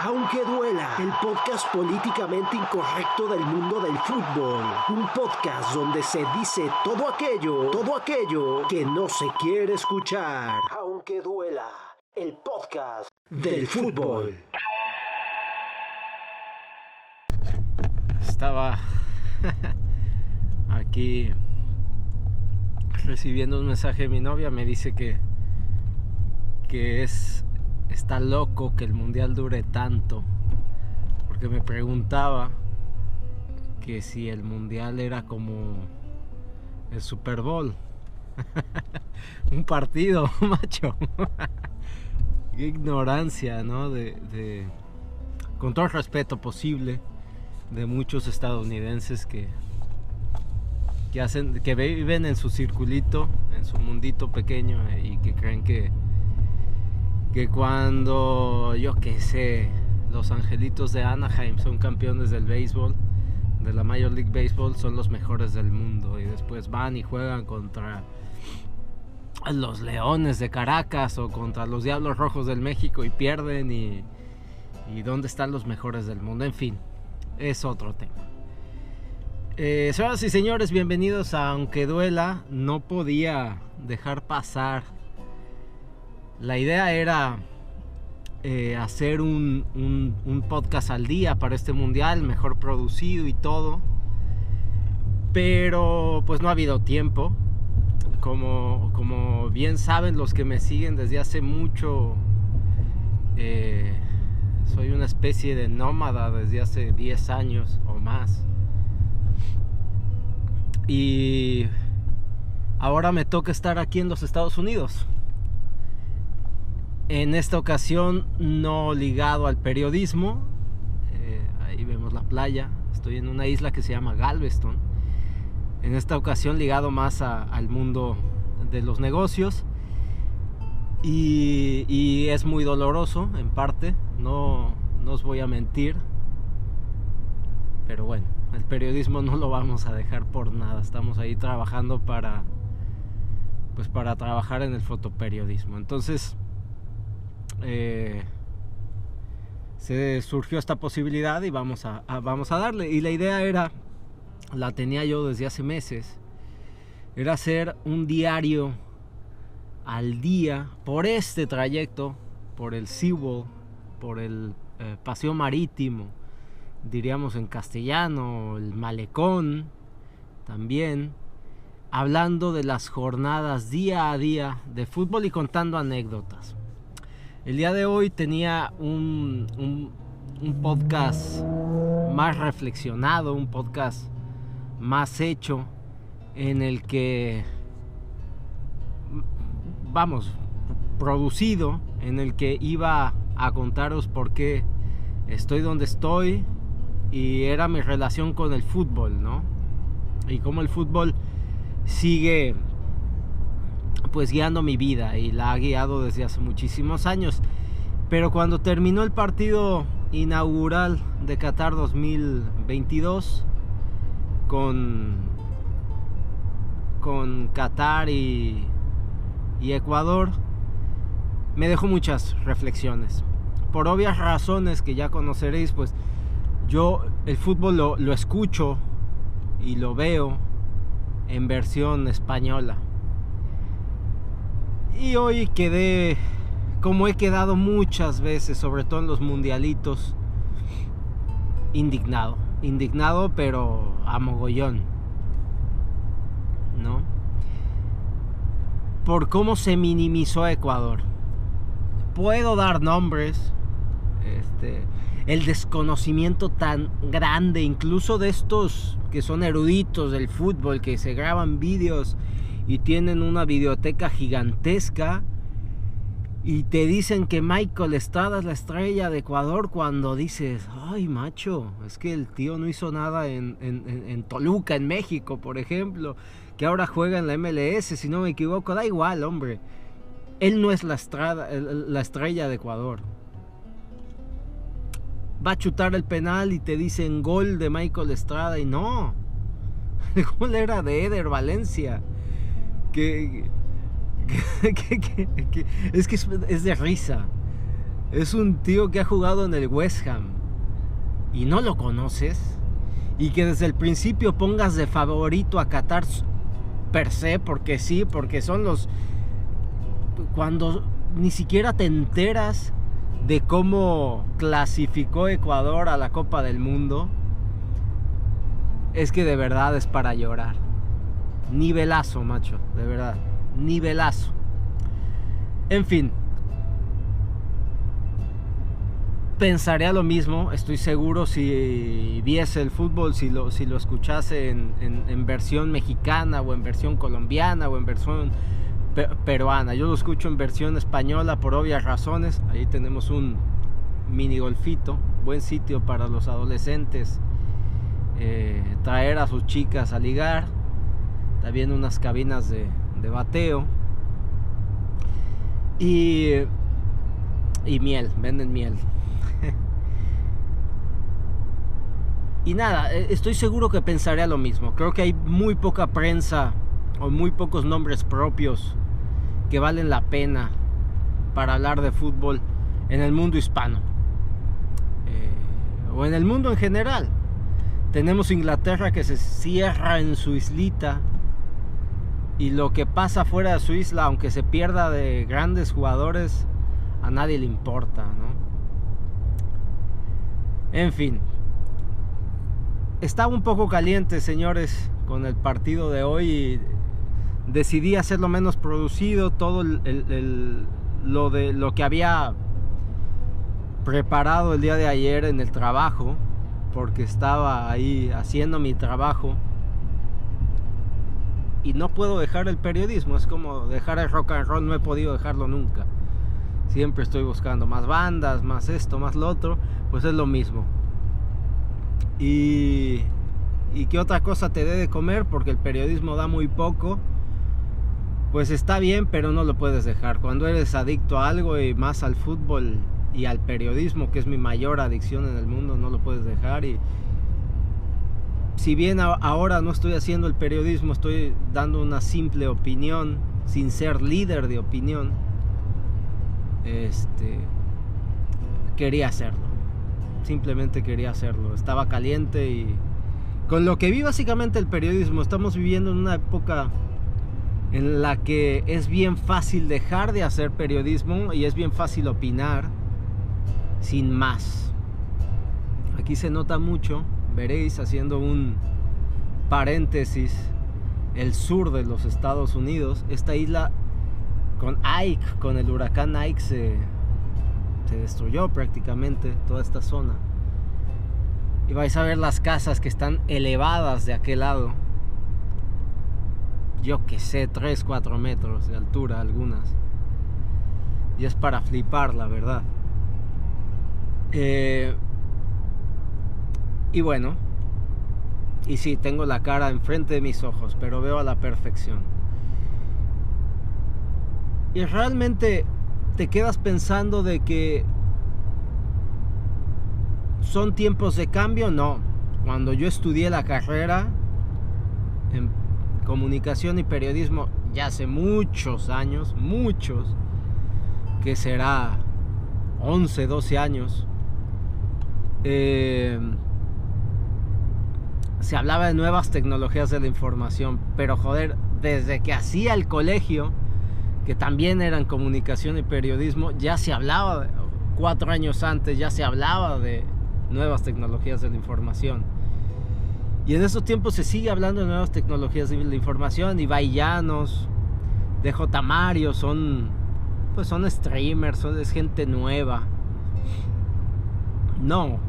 Aunque duela, el podcast políticamente incorrecto del mundo del fútbol. Un podcast donde se dice todo aquello que no se quiere escuchar. Aunque duela, el podcast del fútbol. Estaba aquí recibiendo un mensaje de mi novia. Me dice que está loco que el mundial dure tanto, porque me preguntaba que si el mundial era como el Super Bowl. Un partido, macho. Qué ignorancia, ¿no? Con todo el respeto posible de muchos estadounidenses que viven en su circulito, en su mundito pequeño, y que creen que cuando, yo qué sé, los Angelitos de Anaheim son campeones del béisbol, de la Major League Baseball, son los mejores del mundo, y después van y juegan contra los Leones de Caracas o contra los Diablos Rojos del México y pierden, y ¿dónde están los mejores del mundo? En fin, es otro tema. Señoras y señores, bienvenidos a Aunque Duela. No podía dejar pasar. La idea era hacer un podcast al día para este mundial, mejor producido y todo, pero pues no ha habido tiempo. Como bien saben los que me siguen desde hace mucho, soy una especie de nómada desde hace 10 años o más, y ahora me toca estar aquí en los Estados Unidos. En esta ocasión no ligado al periodismo. Ahí vemos la playa. Estoy en una isla que se llama Galveston. En esta ocasión ligado más al mundo de los negocios. Y es muy doloroso en parte. No os voy a mentir. Pero bueno, el periodismo no lo vamos a dejar por nada. Estamos ahí trabajando para trabajar en el fotoperiodismo. Entonces se surgió esta posibilidad y vamos a darle. Y la idea la tenía yo desde hace meses, era hacer un diario al día por este trayecto, por el SeaWorld, por el paseo marítimo, diríamos en castellano, el malecón también, hablando de las jornadas día a día de fútbol y contando anécdotas. El día de hoy tenía un podcast más reflexionado, un podcast más hecho, en el que, producido, en el que iba a contaros por qué estoy donde estoy, y era mi relación con el fútbol, ¿no? Y cómo el fútbol sigue pues guiando mi vida, y la ha guiado desde hace muchísimos años. Pero cuando terminó el partido inaugural de Qatar 2022 con Qatar y Ecuador, me dejó muchas reflexiones. Por obvias razones que ya conoceréis, pues yo el fútbol lo escucho y lo veo en versión española. Y hoy quedé, como he quedado muchas veces, sobre todo en los mundialitos, indignado, pero a mogollón, ¿no? Por cómo se minimizó a Ecuador. Puedo dar nombres, el desconocimiento tan grande, incluso de estos que son eruditos del fútbol, que se graban vídeos y tienen una videoteca gigantesca, y te dicen que Michael Estrada es la estrella de Ecuador, cuando dices, ay macho, es que el tío no hizo nada en Toluca, en México, por ejemplo, que ahora juega en la MLS, si no me equivoco. Da igual, hombre. Él no es la estrella de Ecuador. Va a chutar el penal y te dicen gol de Michael Estrada y no. El gol era de Eder Valencia. Es que es de risa. Es un tío que ha jugado en el West Ham y no lo conoces, y que desde el principio pongas de favorito a Qatar per se, porque sí, porque son los... Cuando ni siquiera te enteras de cómo clasificó Ecuador a la Copa del Mundo, es que de verdad es para llorar. Nivelazo, macho, de verdad, nivelazo. En fin, pensaría lo mismo, estoy seguro, si viese el fútbol, si lo escuchase en versión mexicana o en versión colombiana o en versión peruana. Yo lo escucho en versión española por obvias razones. Ahí tenemos un mini golfito, buen sitio para los adolescentes, traer a sus chicas a ligar. También unas cabinas de bateo y miel, venden miel. Y nada, estoy seguro que pensaría lo mismo. Creo que hay muy poca prensa o muy pocos nombres propios que valen la pena para hablar de fútbol en el mundo hispano, o en el mundo en general. Tenemos Inglaterra que se cierra en su islita, y lo que pasa fuera de su isla, aunque se pierda de grandes jugadores, a nadie le importa, ¿no? En fin, estaba un poco caliente, señores, con el partido de hoy, y decidí hacerlo menos producido. Todo lo que había preparado el día de ayer en el trabajo, porque estaba ahí haciendo mi trabajo, y no puedo dejar el periodismo. Es como dejar el rock and roll, no he podido dejarlo nunca. Siempre estoy buscando más bandas, más esto, más lo otro. Pues es lo mismo. Y qué otra cosa te dé de comer, porque el periodismo da muy poco. Pues está bien, pero no lo puedes dejar. Cuando eres adicto a algo, y más al fútbol y al periodismo, que es mi mayor adicción en el mundo, no lo puedes dejar. Y si bien ahora no estoy haciendo el periodismo, estoy dando una simple opinión, sin ser líder de opinión, quería hacerlo. Simplemente quería hacerlo. Estaba caliente, y con lo que vi básicamente el periodismo, estamos viviendo en una época en la que es bien fácil dejar de hacer periodismo y es bien fácil opinar sin más. Aquí se nota mucho, veréis, haciendo un paréntesis, el sur de los Estados Unidos. Esta isla con el huracán Ike se destruyó prácticamente toda esta zona, y vais a ver las casas que están elevadas de aquel lado, yo que sé, 3-4 metros de altura algunas, y es para flipar, la verdad. Y bueno, y sí, tengo la cara enfrente de mis ojos, pero veo a la perfección. Y realmente te quedas pensando de que son tiempos de cambio. No, cuando yo estudié la carrera en comunicación y periodismo, ya hace muchos años, que será 11, 12 años, se hablaba de nuevas tecnologías de la información, pero joder, desde que hacía el colegio, que también eran comunicación y periodismo, ya se hablaba, 4 años antes ya se hablaba de nuevas tecnologías de la información. Y en estos tiempos se sigue hablando de nuevas tecnologías de la información. Ibai Llanos, DJ Mario, son streamers, es gente nueva. No,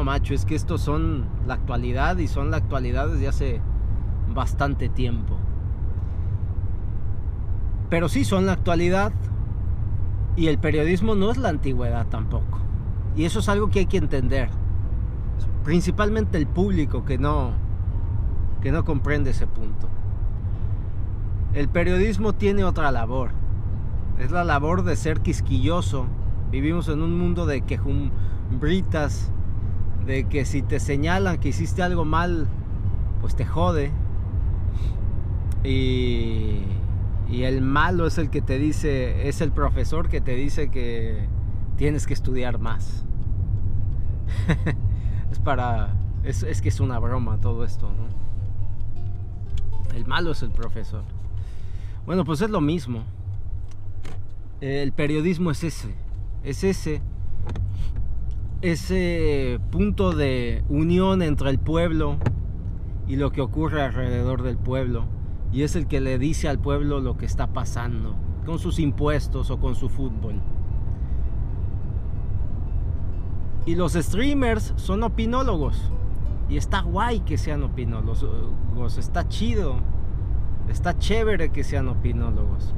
macho, es que estos son la actualidad, y son la actualidad desde hace bastante tiempo. Pero sí son la actualidad, y el periodismo no es la antigüedad tampoco. Y eso es algo que hay que entender. Principalmente el público que no comprende ese punto. El periodismo tiene otra labor. Es la labor de ser quisquilloso. Vivimos en un mundo de quejumbritas, de que si te señalan que hiciste algo mal, pues te jode. Y el malo es el que te dice, es el profesor que te dice que tienes que estudiar más. Es que es una broma todo esto, ¿no? El malo es el profesor. Bueno, pues es lo mismo. El periodismo es ese punto de unión entre el pueblo y lo que ocurre alrededor del pueblo, y es el que le dice al pueblo lo que está pasando con sus impuestos o con su fútbol. Y los streamers son opinólogos, y está guay que sean opinólogos, está chido, está chévere que sean opinólogos,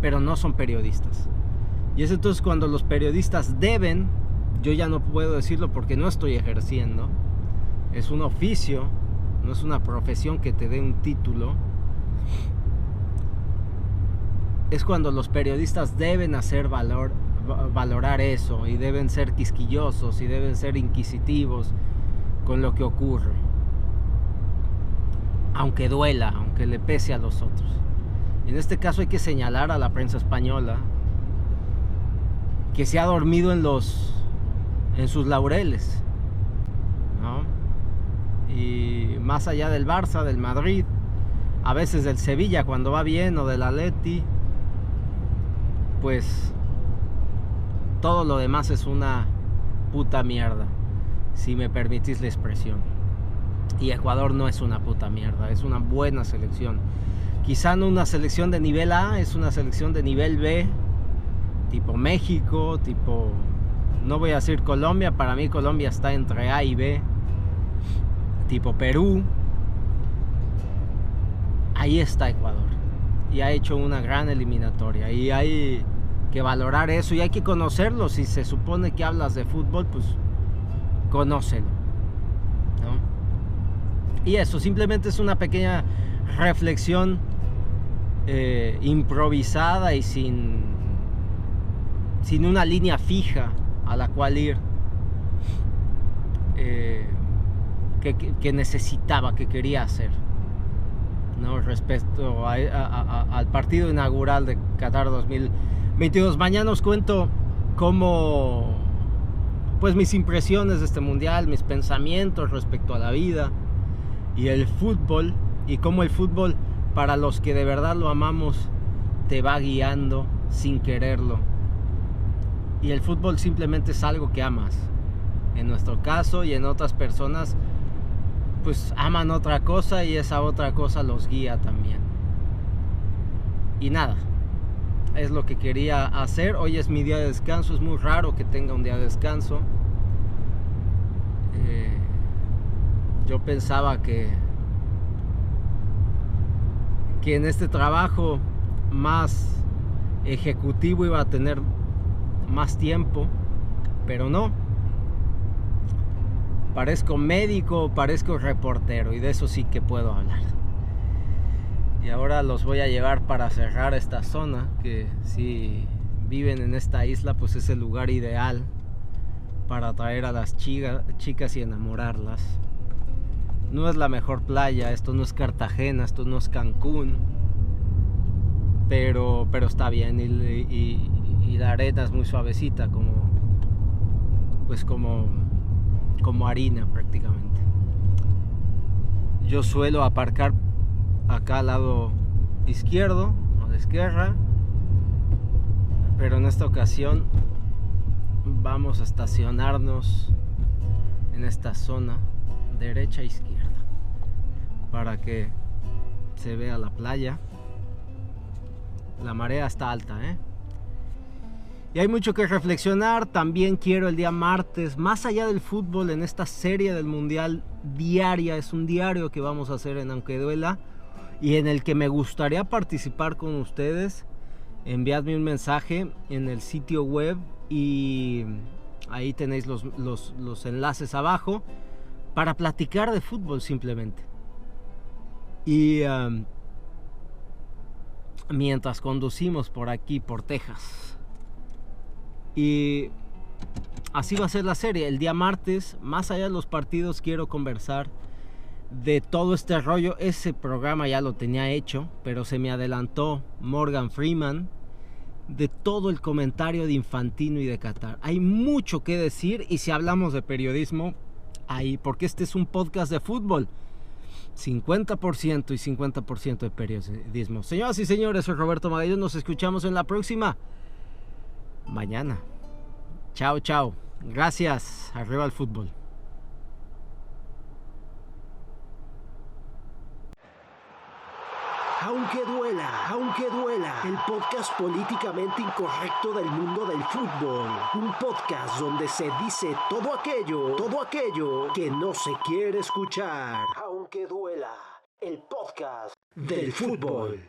pero no son periodistas. Y es entonces cuando los periodistas deben, yo ya no puedo decirlo porque no estoy ejerciendo, es un oficio, no es una profesión que te dé un título. Es cuando los periodistas deben valorar eso, y deben ser quisquillosos y deben ser inquisitivos con lo que ocurre, aunque duela, aunque le pese a los otros. Y en este caso hay que señalar a la prensa española, que se ha dormido en sus laureles, ¿no? Y más allá del Barça, del Madrid, a veces del Sevilla cuando va bien, o del Atleti, pues todo lo demás es una puta mierda, si me permitís la expresión. Y Ecuador no es una puta mierda, es una buena selección. Quizá no una selección de nivel A, es una selección de nivel B, tipo México, tipo, no voy a decir Colombia, para mí Colombia está entre A y B, tipo Perú. Ahí está Ecuador, y ha hecho una gran eliminatoria, y hay que valorar eso, y hay que conocerlo. Si se supone que hablas de fútbol, pues conócelo, ¿no? Y eso simplemente es una pequeña reflexión improvisada y sin una línea fija a la cual ir, que necesitaba, que quería hacer, ¿no? Respecto al partido inaugural de Qatar 2022. Mañana os cuento cómo, pues, mis impresiones de este mundial, mis pensamientos respecto a la vida y el fútbol, y cómo el fútbol, para los que de verdad lo amamos, te va guiando sin quererlo. Y el fútbol simplemente es algo que amas. En nuestro caso, y en otras personas, pues aman otra cosa, y esa otra cosa los guía también. Y nada, es lo que quería hacer. Hoy es mi día de descanso. Es muy raro que tenga un día de descanso. Yo pensaba que en este trabajo más ejecutivo iba a tener más tiempo, pero no. Parezco médico, parezco reportero, y de eso sí que puedo hablar. Y ahora los voy a llevar para cerrar esta zona, que si viven en esta isla, pues es el lugar ideal para atraer a las chicas y enamorarlas. No es la mejor playa, esto no es Cartagena, esto no es Cancún, pero está bien, y la arena es muy suavecita, como harina prácticamente. Yo suelo aparcar acá al lado izquierdo o de izquierda, pero en esta ocasión vamos a estacionarnos en esta zona derecha e izquierda para que se vea la playa. La marea está alta, y hay mucho que reflexionar. También quiero el día martes, más allá del fútbol, en esta serie del mundial diaria, es un diario que vamos a hacer en Aunque Duela, y en el que me gustaría participar con ustedes. Enviadme un mensaje en el sitio web, y ahí tenéis los enlaces abajo para platicar de fútbol simplemente. Y mientras conducimos por aquí, por Texas. Y así va a ser la serie. El día martes, más allá de los partidos, quiero conversar de todo este rollo. Ese programa ya lo tenía hecho, pero se me adelantó Morgan Freeman, de todo el comentario de Infantino y de Qatar. Hay mucho que decir, y si hablamos de periodismo, ahí, porque este es un podcast de fútbol, 50% y 50% de periodismo. Señoras y señores, soy Roberto Magallón, nos escuchamos en la próxima mañana. Chao, chao. Gracias. Arriba el fútbol. Aunque duela, el podcast políticamente incorrecto del mundo del fútbol. Un podcast donde se dice todo aquello que no se quiere escuchar. Aunque duela, el podcast del fútbol.